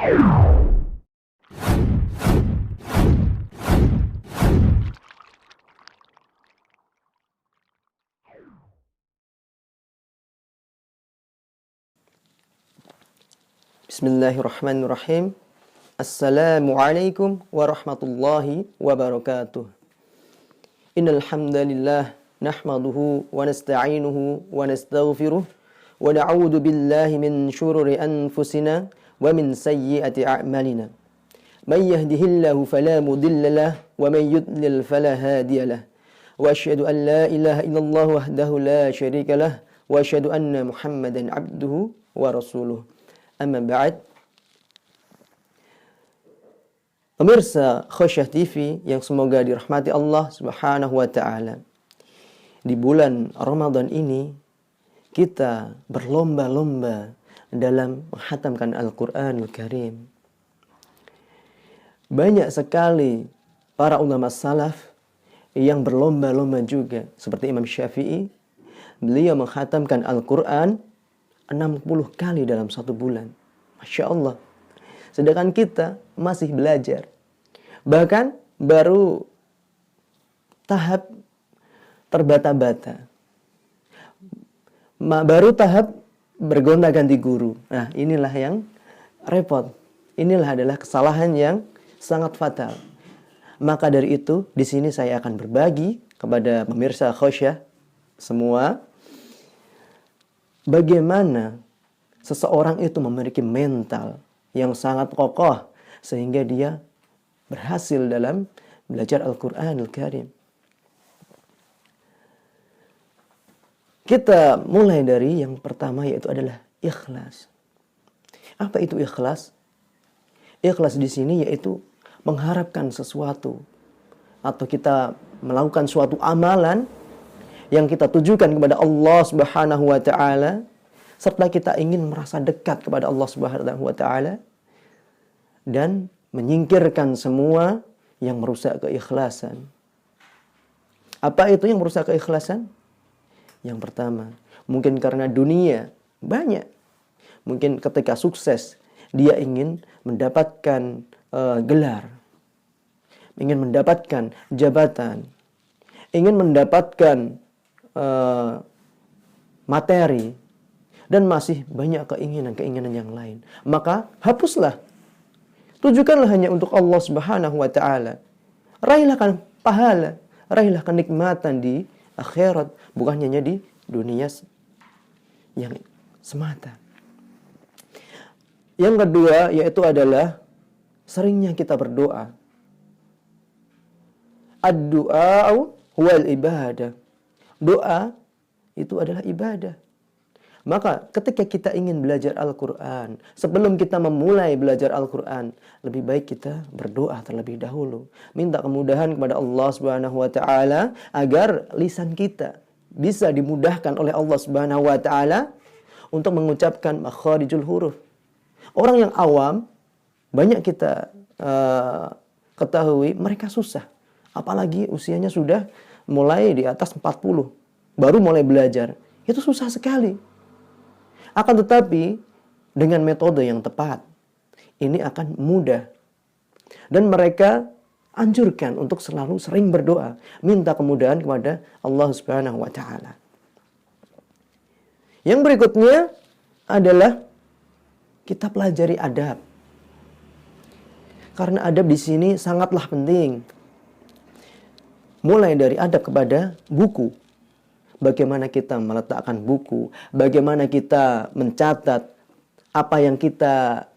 Bismillahirrahmanirrahim. Assalamualaikum warahmatullahi wabarakatuh. Innal hamdalillah nahmaduhu wa nasta'inuhu wa nastaghfiruh wa na'udzu billahi min shururi anfusina wa min sayyiati a'malina. May yahdihillahu fala mudilla lahu wa may yudlil fala hadiya lahu. Wa asyhadu an la ilaha illallah wahdahu la syarika lahu wa asyhadu anna Muhammadan 'abduhu wa rasuluh. Amma ba'd. Pemirsa Khosyah TV yang semoga dirahmati Allah Subhanahu wa taala. Di bulan Ramadan ini kita berlomba-lomba dalam menghatamkan Al-Qur'anul Karim. Banyak sekali para ulama salaf yang berlomba-lomba juga, seperti Imam Syafi'i, beliau menghatamkan Al-Qur'an 60 kali dalam satu bulan. Masya Allah. Sedangkan kita masih belajar. Bahkan baru tahap terbata-bata. Baru tahap bergonta-ganti guru. Nah, inilah yang repot. Inilah adalah kesalahan yang sangat fatal. Maka dari itu, di sini saya akan berbagi kepada pemirsa Khosyah semua bagaimana seseorang itu memiliki mental yang sangat kokoh sehingga dia berhasil dalam belajar Al-Qur'anul Karim. Kita mulai dari yang pertama, yaitu adalah ikhlas. Apa itu ikhlas? Ikhlas di sini yaitu mengharapkan sesuatu atau kita melakukan suatu amalan yang kita tujukan kepada Allah Subhanahu wa taala, serta kita ingin merasa dekat kepada Allah Subhanahu wa taala dan menyingkirkan semua yang merusak keikhlasan. Apa itu yang merusak keikhlasan? Yang pertama, mungkin karena dunia banyak. Mungkin ketika sukses dia ingin mendapatkan gelar, ingin mendapatkan jabatan, ingin mendapatkan materi, dan masih banyak keinginan-keinginan yang lain. Maka hapuslah. Tujukanlah hanya untuk Allah Subhanahu wa taala. Raihlah pahala, raihlah kenikmatan di akhirat, bukan hanya di dunia yang semata. Yang kedua yaitu adalah seringnya kita berdoa. Ad-du'a huwal ibadah. Doa itu adalah ibadah. Maka ketika kita ingin belajar Al-Quran, sebelum kita memulai belajar Al-Quran, lebih baik kita berdoa terlebih dahulu. Minta kemudahan kepada Allah Subhanahu wa taala agar lisan kita bisa dimudahkan oleh Allah Subhanahu wa taala untuk mengucapkan makharijul huruf. Orang yang awam, banyak kita ketahui, mereka susah. Apalagi usianya sudah mulai di atas 40, baru mulai belajar. Itu susah sekali. Akan tetapi dengan metode yang tepat, ini akan mudah. Dan mereka anjurkan untuk selalu sering berdoa, minta kemudahan kepada Allah Subhanahu wa taala. Yang berikutnya adalah kita pelajari adab. Karena adab di sini sangatlah penting. Mulai dari adab kepada buku. Bagaimana kita meletakkan buku, bagaimana kita mencatat apa yang kita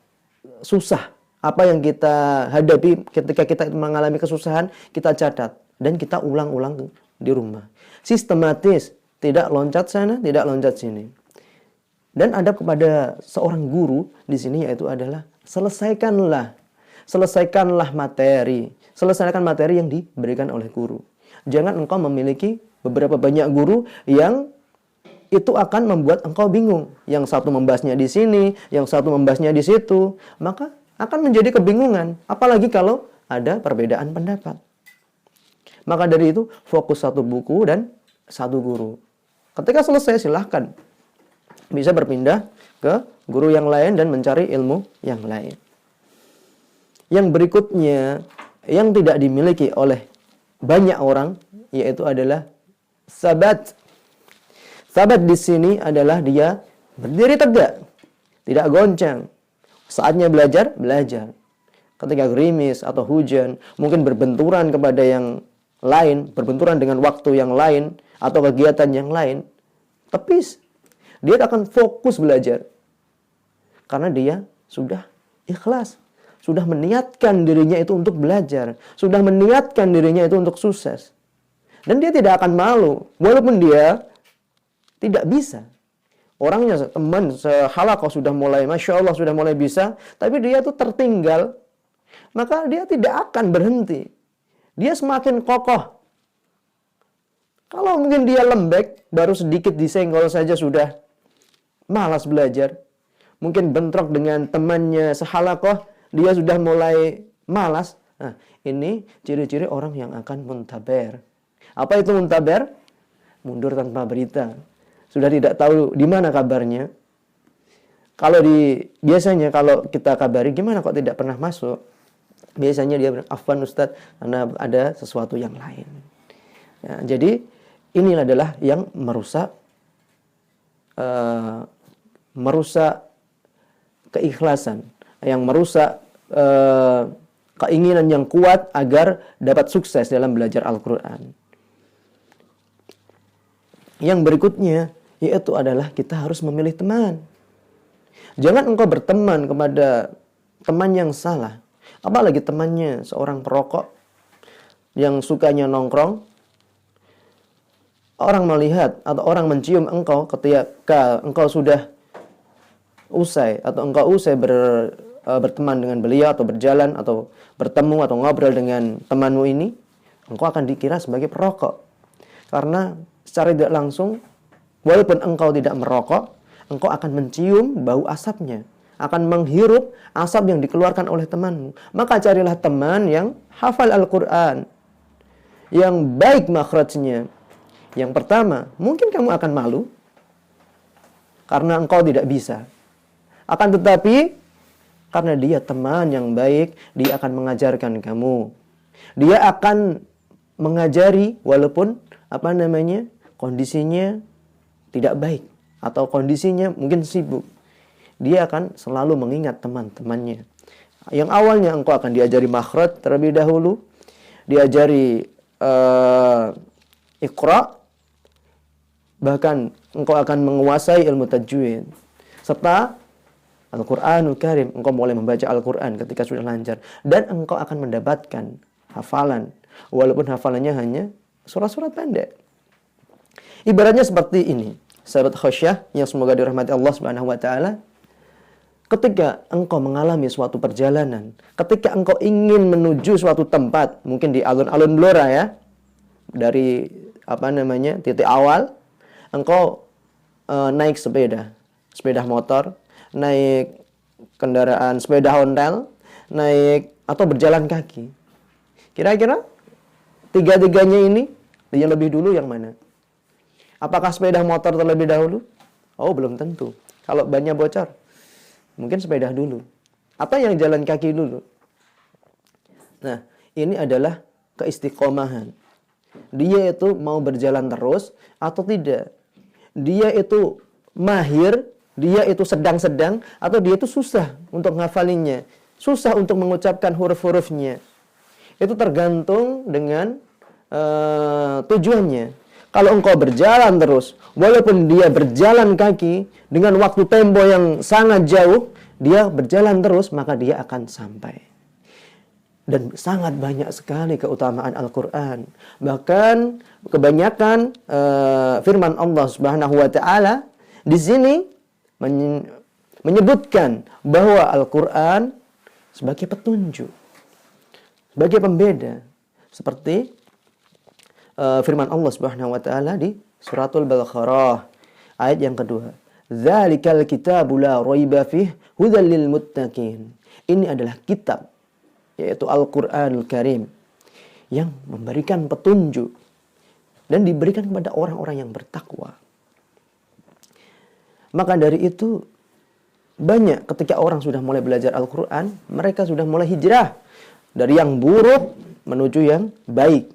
susah, apa yang kita hadapi ketika kita mengalami kesusahan, kita catat dan kita ulang-ulang di rumah. Sistematis, tidak loncat sana, tidak loncat sini. Dan adab kepada seorang guru di sini yaitu adalah selesaikanlah materi, selesaikan materi yang diberikan oleh guru. Jangan engkau memiliki beberapa banyak guru yang itu akan membuat engkau bingung. Yang satu membahasnya di sini, yang satu membahasnya di situ. Maka akan menjadi kebingungan. Apalagi kalau ada perbedaan pendapat. Maka dari itu, fokus satu buku dan satu guru. Ketika selesai, silahkan bisa berpindah ke guru yang lain dan mencari ilmu yang lain. Yang berikutnya yang tidak dimiliki oleh banyak orang yaitu adalah sabat. Sabat di sini adalah dia berdiri tegak, tidak goncang. Saatnya belajar, belajar. Ketika gerimis atau hujan, mungkin berbenturan kepada yang lain, berbenturan dengan waktu yang lain atau kegiatan yang lain, tepis. Dia akan fokus belajar. Karena dia sudah ikhlas, sudah meniatkan dirinya itu untuk belajar, sudah meniatkan dirinya itu untuk sukses. Dan dia tidak akan malu, walaupun dia tidak bisa. Orangnya teman sehalaqah sudah mulai, Masya Allah sudah mulai bisa, tapi dia tuh tertinggal, maka dia tidak akan berhenti. Dia semakin kokoh. Kalau mungkin dia lembek, baru sedikit disenggol saja sudah malas belajar. Mungkin bentrok dengan temannya sehalaqah, dia sudah mulai malas. Nah, ini ciri-ciri orang yang akan muntaber. Apa itu muntaber? Mundur tanpa berita. Sudah tidak tahu di mana kabarnya. Biasanya kalau kita kabari, gimana kok tidak pernah masuk? Biasanya dia bilang, afwan Ustadz, karena ada sesuatu yang lain. Ya, jadi ini adalah yang merusak keikhlasan, yang merusak keinginan yang kuat agar dapat sukses dalam belajar Al-Quran. Yang berikutnya yaitu adalah kita harus memilih teman. Jangan engkau berteman kepada teman yang salah, apalagi temannya seorang perokok yang sukanya nongkrong. Orang melihat atau orang mencium engkau ketika engkau sudah usai atau engkau usai berteman dengan beliau atau berjalan atau bertemu atau ngobrol dengan temanmu ini, engkau akan dikira sebagai perokok. Karena secara tidak langsung, walaupun engkau tidak merokok, engkau akan mencium bau asapnya, akan menghirup asap yang dikeluarkan oleh temanmu. Maka carilah teman yang hafal Al-Quran, yang baik makhrajnya. Yang pertama, mungkin kamu akan malu karena engkau tidak bisa. Akan tetapi, karena dia teman yang baik, dia akan mengajarkan kamu. Dia akan mengajari walaupun kondisinya tidak baik atau kondisinya mungkin sibuk. Dia akan selalu mengingat teman-temannya. Yang awalnya engkau akan diajari makhraj terlebih dahulu, diajari Iqra, bahkan engkau akan menguasai ilmu tajwid serta Al-Quranul Karim. Engkau mulai membaca Al-Quran ketika sudah lancar, dan engkau akan mendapatkan hafalan walaupun hafalannya hanya surat-surat pendek. Ibaratnya seperti ini, sahabat khasyah yang semoga dirahmati Allah Subhanahu wa taala. Ketika engkau mengalami suatu perjalanan, ketika engkau ingin menuju suatu tempat, mungkin di alun-alun Blora ya, dari titik awal, engkau naik sepeda motor, naik kendaraan sepeda ontel, naik atau berjalan kaki. Kira-kira tiga-tiganya ini yang lebih dulu yang mana? Apakah sepeda motor terlebih dahulu? Oh, belum tentu. Kalau bannya bocor, mungkin sepeda dulu. Atau yang jalan kaki dulu. Nah, ini adalah keistiqomahan. Dia itu mau berjalan terus atau tidak. Dia itu mahir, dia itu sedang-sedang, atau dia itu susah untuk ngafalinya, susah untuk mengucapkan huruf-hurufnya. Itu tergantung dengan tujuannya. Kalau engkau berjalan terus, walaupun dia berjalan kaki dengan waktu tempo yang sangat jauh, dia berjalan terus, maka dia akan sampai. Dan sangat banyak sekali keutamaan Al-Quran. Bahkan kebanyakan firman Allah Subhanahu wa taala di sini menyebutkan bahwa Al-Quran sebagai petunjuk, sebagai pembeda, seperti firman Allah Subhanahu wa taala di suratul Baqarah ayat yang kedua. Dzalikal kitabu la raiba fihi hudzal lil muttaqin. Ini adalah kitab, yaitu Al-Qur'anul Karim, yang memberikan petunjuk dan diberikan kepada orang-orang yang bertakwa. Maka dari itu, banyak ketika orang sudah mulai belajar Al-Quran, mereka sudah mulai hijrah dari yang buruk menuju yang baik,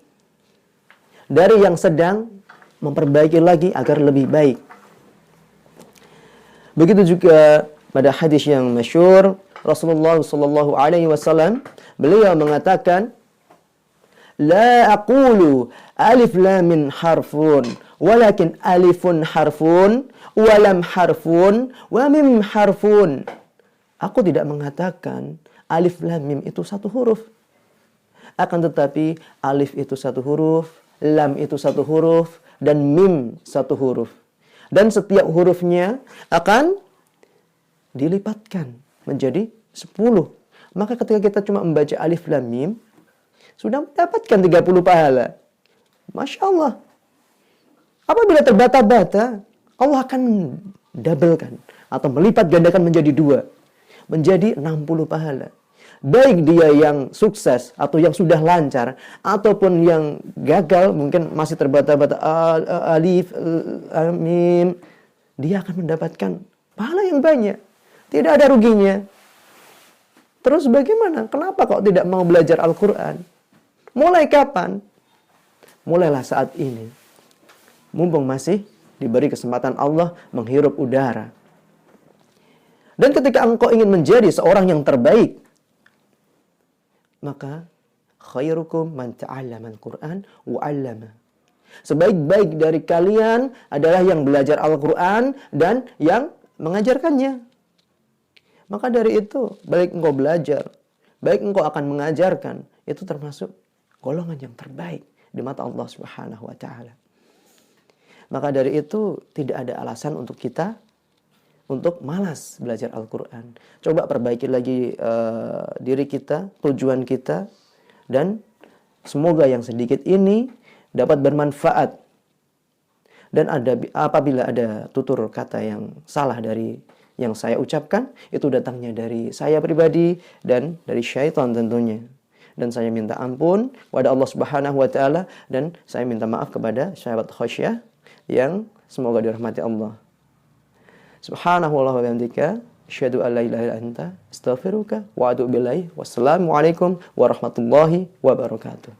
dari yang sedang memperbaiki lagi agar lebih baik. Begitu juga pada hadis yang masyhur Rasulullah sallallahu alaihi wasallam, beliau mengatakan, la aqulu alif lam min harfun, walakin alifun harfun, walam harfun, wa mim harfun. Aku tidak mengatakan alif lam mim itu satu huruf. Akan tetapi alif itu satu huruf, lam itu satu huruf, dan mim satu huruf. Dan setiap hurufnya akan dilipatkan menjadi 10. Maka ketika kita cuma membaca alif lam mim, sudah mendapatkan 30 pahala. Masya Allah. Apabila terbata-bata, Allah akan doublekan atau melipat gandakan menjadi 2. Menjadi 60 pahala. Baik dia yang sukses atau yang sudah lancar, ataupun yang gagal, mungkin masih terbata-bata alif, mim, dia akan mendapatkan pahala yang banyak. Tidak ada ruginya. Terus bagaimana? Kenapa kok tidak mau belajar Al-Quran? Mulai kapan? Mulailah saat ini. Mumpung masih diberi kesempatan Allah menghirup udara. Dan ketika engkau ingin menjadi seorang yang terbaik, maka khairukum man ta'allama al-Qur'an wa 'allama. Sebaik-baik dari kalian adalah yang belajar Al-Qur'an dan yang mengajarkannya. Maka dari itu, baik engkau belajar, baik engkau akan mengajarkan, itu termasuk golongan yang terbaik di mata Allah Subhanahu wa taala. Maka dari itu tidak ada alasan untuk kita untuk malas belajar Al-Quran. Coba perbaiki lagi diri kita, tujuan kita, dan semoga yang sedikit ini dapat bermanfaat. Dan apabila ada tutur kata yang salah dari yang saya ucapkan, itu datangnya dari saya pribadi dan dari syaitan tentunya. Dan saya minta ampun kepada Allah Subhanahu wa taala, dan saya minta maaf kepada sahabat khasyah yang semoga dirahmati Allah. Subhanahu wa bihamdika, asyhadu an la ilaha illa anta, astaghfiruka wa atubu ilaik. Wassalamualaikum warahmatullahi wabarakatuh.